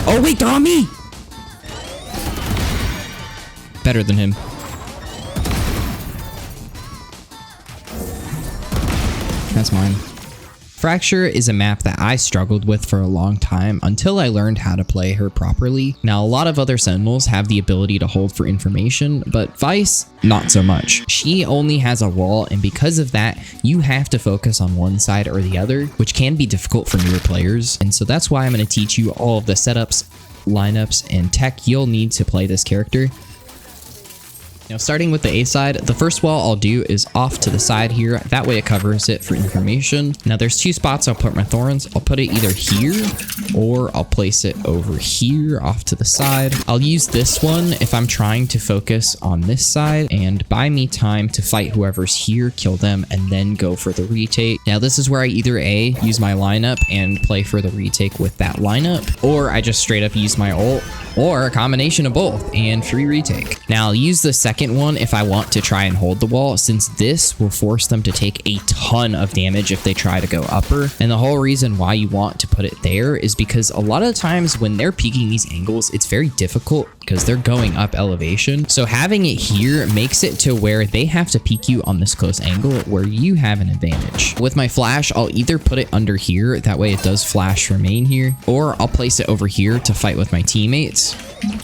Oh, wait, they're on me. Better than him. That's mine. Fracture is a map that I struggled with for a long time until I learned how to play her properly. Now, a lot of other Sentinels have the ability to hold for information, but Vyse, not so much. She only has a wall, and because of that, you have to focus on one side or the other, which can be difficult for newer players. And so that's why I'm going to teach you all of the setups, lineups, and tech you'll need to play this character. Now, starting with the A side, the first wall I'll do is off to the side here. That way it covers it for information. Now, there's two spots I'll put my thorns. I'll put it either here or I'll place it over here off to the side. I'll use this one if I'm trying to focus on this side and buy me time to fight whoever's here, kill them, and then go for the retake. Now, this is where I either A, use my lineup and play for the retake with that lineup, or I just straight up use my ult, or a combination of both and free retake. Now, I'll use the second one if I want to try and hold the wall, since this will force them to take a ton of damage if they try to go upper. And the whole reason why you want to put it there is because a lot of the times when they're peeking these angles, it's very difficult because they're going up elevation. So having it here makes it to where they have to peek you on this close angle where you have an advantage. With my flash, I'll either put it under here, that way it does flash remain here, or I'll place it over here to fight with my teammates.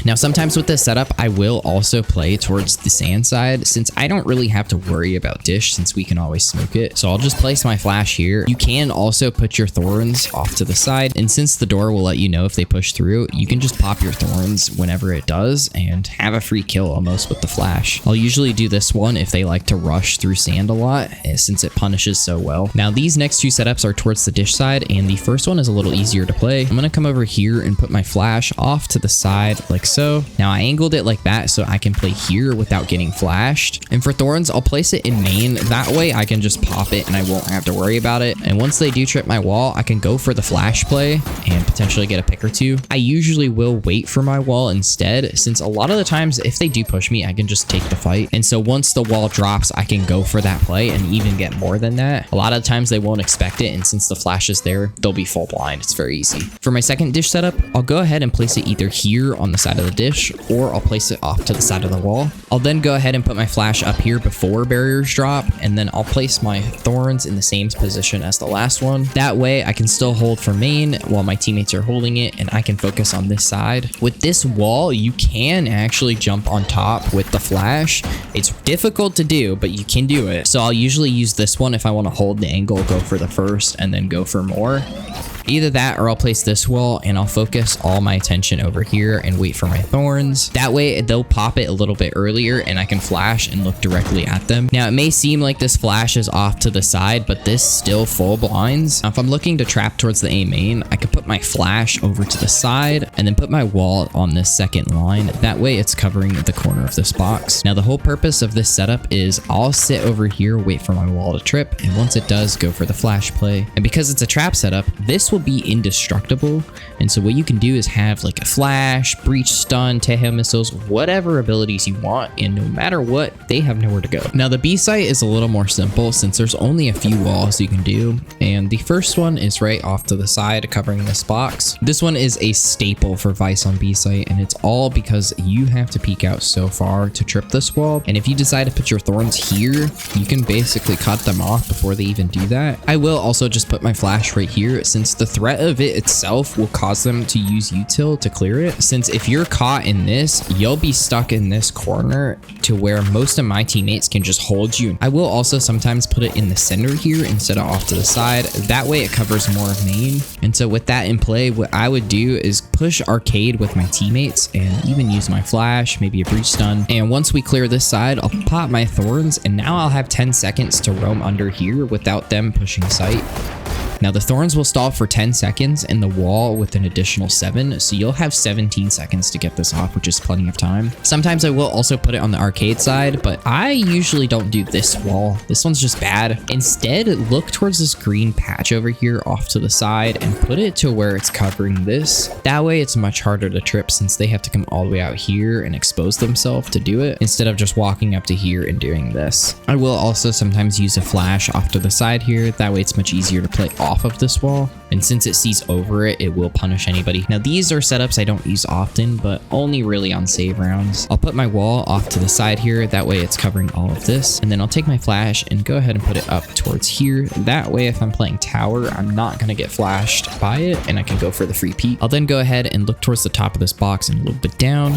Now, sometimes with this setup, I will also play towards the sand side since I don't really have to worry about dish since we can always smoke it. So I'll just place my flash here. You can also put your thorns off to the side, and since the door will let you know if they push through, you can just pop your thorns whenever it does and have a free kill almost with the flash. I'll usually do this one if they like to rush through sand a lot since it punishes so well. Now, these next two setups are towards the dish side, and the first one is a little easier to play. I'm gonna come over here and put my flash off to the side like so. Now, I angled it like that so I can play here without getting flashed. And for thorns, I'll place it in main. That way I can just pop it and I won't have to worry about it. And once they do trip my wall, I can go for the flash play and potentially get a pick or two. I usually will wait for my wall instead, since a lot of the times if they do push me, I can just take the fight. And so once the wall drops, I can go for that play and even get more than that. A lot of times they won't expect it, and since the flash is there, they'll be full blind. It's very easy. For my second dish setup, I'll go ahead and place it either here on the side of the dish, or I'll place it off to the side of the wall. I'll then go ahead and put my flash up here before barriers drop, and then I'll place my thorns in the same position as the last one. That way I can still hold for main while my teammates are holding it, and I can focus on this side. With this wall, you can actually jump on top with the flash. It's difficult to do, but you can do it. So I'll usually use this one if I want to hold the angle, go for the first, and then go for more. Either that, or I'll place this wall and I'll focus all my attention over here and wait for my thorns. That way they'll pop it a little bit earlier and I can flash and look directly at them. Now, it may seem like this flash is off to the side, but this still full blinds. Now, if I'm looking to trap towards the A main, I could put my flash over to the side and then put my wall on this second line. That way it's covering the corner of this box. Now, the whole purpose of this setup is I'll sit over here, wait for my wall to trip, and once it does, go for the flash play. And because it's a trap setup, this will be indestructible. And so what you can do is have like a flash, breach, stun, Tehe missiles, whatever abilities you want, and no matter what, they have nowhere to go. Now, the B site is a little more simple since there's only a few walls you can do, and the first one is right off to the side covering this box. This one is a staple for Vyse on B site, and it's all because you have to peek out so far to trip this wall, and if you decide to put your thorns here, you can basically cut them off before they even do that. I will also just put my flash right here since the threat of it itself will cause them to use util to clear it. Since if you're caught in this, you'll be stuck in this corner to where most of my teammates can just hold you. I will also sometimes put it in the center here instead of off to the side. That way it covers more of main. And so with that in play, what I would do is push arcade with my teammates and even use my flash, maybe a breach stun. And once we clear this side, I'll pop my thorns, and now I'll have 10 seconds to roam under here without them pushing sight. Now, the thorns will stall for 10 seconds and the wall with an additional 7, so you'll have 17 seconds to get this off, which is plenty of time. Sometimes I will also put it on the arcade side, but I usually don't do this wall. This one's just bad. Instead, look towards this green patch over here off to the side and put it to where it's covering this. That way, it's much harder to trip since they have to come all the way out here and expose themselves to do it instead of just walking up to here and doing this. I will also sometimes use a flash off to the side here. That way, it's much easier to play off off of this wall. And since it sees over it, it will punish anybody. Now these are setups I don't use often, but only really on save rounds. I'll put my wall off to the side here. That way it's covering all of this. And then I'll take my flash and go ahead and put it up towards here. That way, if I'm playing tower, I'm not going to get flashed by it and I can go for the free peek. I'll then go ahead and look towards the top of this box and a little bit down.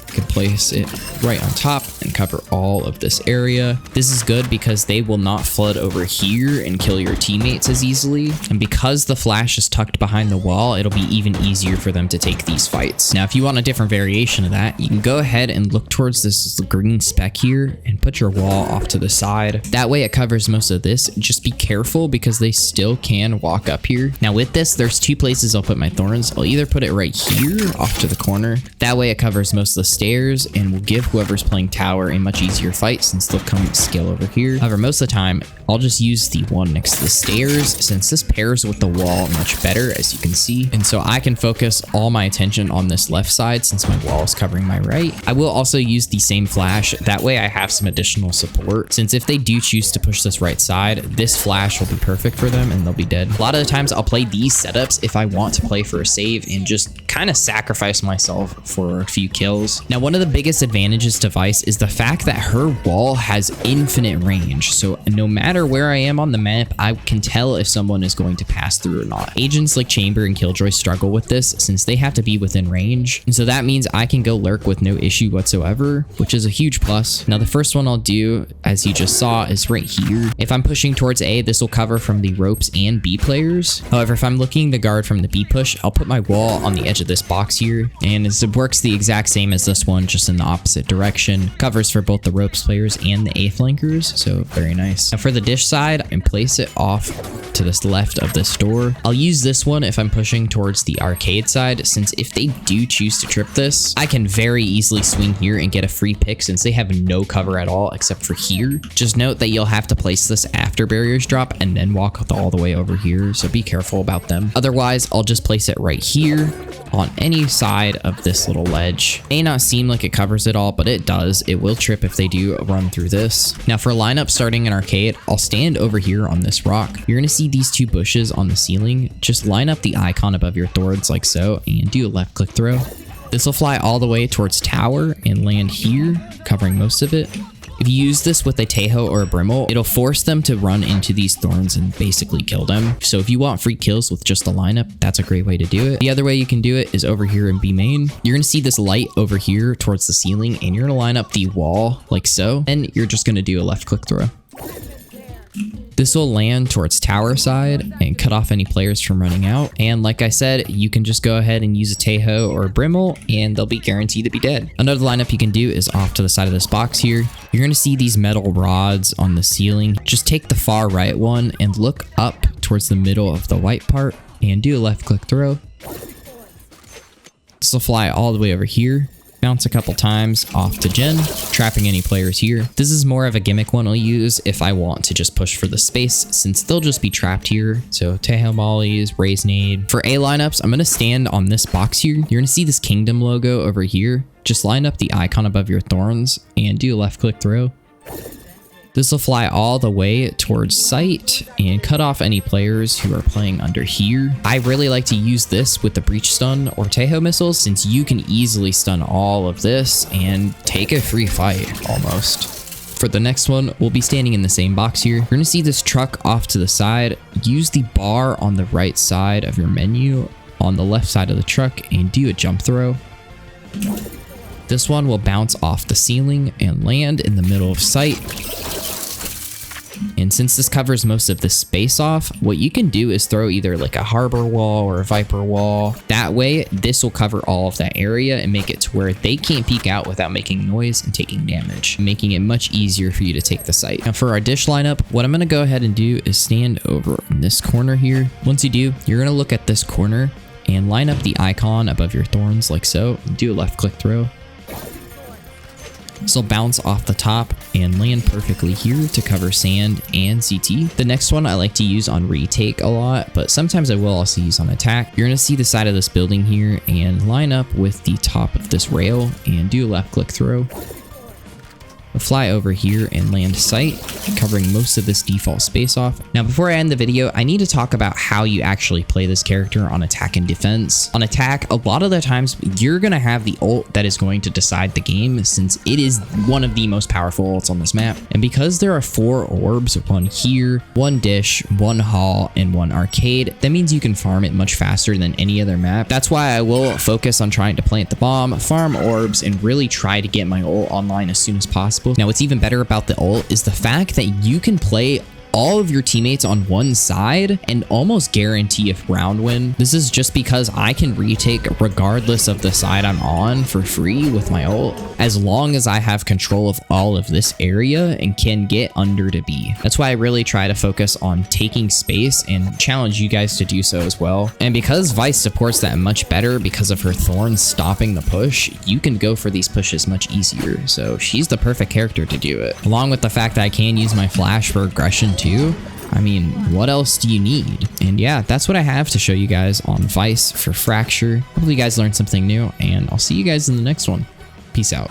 I can place it right on top and cover all of this area. This is good because they will not flood over here and kill your teammates as easily. And because the flash is tucked behind the wall, it'll be even easier for them to take these fights. Now, if you want a different variation of that, you can go ahead and look towards this green speck here and put your wall off to the side. That way it covers most of this. Just be careful because they still can walk up here. Now with this, there's two places I'll put my thorns. I'll either put it right here off to the corner. That way it covers most of the stairs and will give whoever's playing tower a much easier fight since they'll come scale over here. However, most of the time, I'll just use the one next to the stairs since this pairs with the wall much better, as you can see. And so I can focus all my attention on this left side since my wall is covering my right. I will also use the same flash. That way I have some additional support since if they do choose to push this right side, this flash will be perfect for them and they'll be dead. A lot of the times I'll play these setups if I want to play for a save and just kind of sacrifice myself for a few kills. Now, one of the biggest advantages to Vyse is the fact that her wall has infinite range. So no matter where I am on the map, I can tell if someone is going to pass through or not. Agents like Chamber and Killjoy struggle with this since they have to be within range. And so that means I can go lurk with no issue whatsoever, which is a huge plus. Now, the first one I'll do, as you just saw, is right here. If I'm pushing towards A, this will cover from the ropes and B players. However, if I'm looking to guard from the B push, I'll put my wall on the edge of this box here. And it works the exact same as this one, just in the opposite direction. Covers for both the ropes players and the A flankers, so very nice. Now for the dish side, I can place it off to this left of this door. I'll use this one if I'm pushing towards the arcade side, since if they do choose to trip this, I can very easily swing here and get a free pick since they have no cover at all except for here. Just note that you'll have to place this after barriers drop and then walk all the way over here, so be careful about them. Otherwise, I'll just place it right here on any side of this little ledge. May not seem like it covers it all, but it does. It will trip if they do run through this. Now for lineup starting in arcade, I'll stand over here on this rock. You're gonna see these two bushes on the ceiling. Just line up the icon above your thorns like so and do a left click throw. This will fly all the way towards tower and land here, covering most of it. If you use this with a Tejo or a Brimble, it'll force them to run into these thorns and basically kill them. So if you want free kills with just the lineup, that's a great way to do it. The other way you can do it is over here in B main. You're going to see this light over here towards the ceiling and you're going to line up the wall like so. And you're just going to do a left click throw. This will land towards tower side and cut off any players from running out. And like I said, you can just go ahead and use a Tejo or a Brimble and they'll be guaranteed to be dead. Another lineup you can do is off to the side of this box here. You're going to see these metal rods on the ceiling. Just take the far right one and look up towards the middle of the white part and do a left click throw. This will fly all the way over here. Bounce a couple times off to Jen, trapping any players here. This is more of a gimmick one I'll use if I want to just push for the space, since they'll just be trapped here. So Tejo mollies, raise nade. For A lineups, I'm going to stand on this box here. You're going to see this kingdom logo over here. Just line up the icon above your thorns and do a left click throw. This will fly all the way towards sight and cut off any players who are playing under here. I really like to use this with the breach stun or Tejo missiles since you can easily stun all of this and take a free fight almost. For the next one, we'll be standing in the same box here. You're going to see this truck off to the side. Use the bar on the right side of your menu on the left side of the truck and do a jump throw. This one will bounce off the ceiling and land in the middle of sight. And since this covers most of the space off, what you can do is throw either like a harbor wall or a viper wall. That way, this will cover all of that area and make it to where they can't peek out without making noise and taking damage, making it much easier for you to take the site. Now for our dish lineup, what I'm going to go ahead and do is stand over in this corner here. Once you do, you're going to look at this corner and line up the icon above your thorns like so, and do a left click throw. This will bounce off the top and land perfectly here to cover sand and CT. The next one I like to use on retake a lot, but sometimes I will also use on attack. You're going to see the side of this building here and line up with the top of this rail and do a left click throw. We'll fly over here and land sight, covering most of this default space off. Now, before I end the video, I need to talk about how you actually play this character on attack and defense. On attack, a lot of the times you're going to have the ult that is going to decide the game, since it is one of the most powerful ults on this map. And because there are 4 orbs, one here, 1 dish, 1 hall, and 1 arcade, that means you can farm it much faster than any other map. That's why I will focus on trying to plant the bomb, farm orbs, and really try to get my ult online as soon as possible. Now, what's even better about the ult is the fact that you can play all of your teammates on one side and almost guarantee a round win. This is just because I can retake regardless of the side I'm on for free with my ult, as long as I have control of all of this area and can get under to B. That's why I really try to focus on taking space and challenge you guys to do so as well. And because Vyse supports that much better because of her thorns stopping the push, you can go for these pushes much easier. So she's the perfect character to do it. Along with the fact that I can use my flash for aggression too. I mean, what else do you need? And yeah, that's what I have to show you guys on Vyse for Fracture. Hopefully you guys learned something new, and I'll see you guys in the next one. Peace out.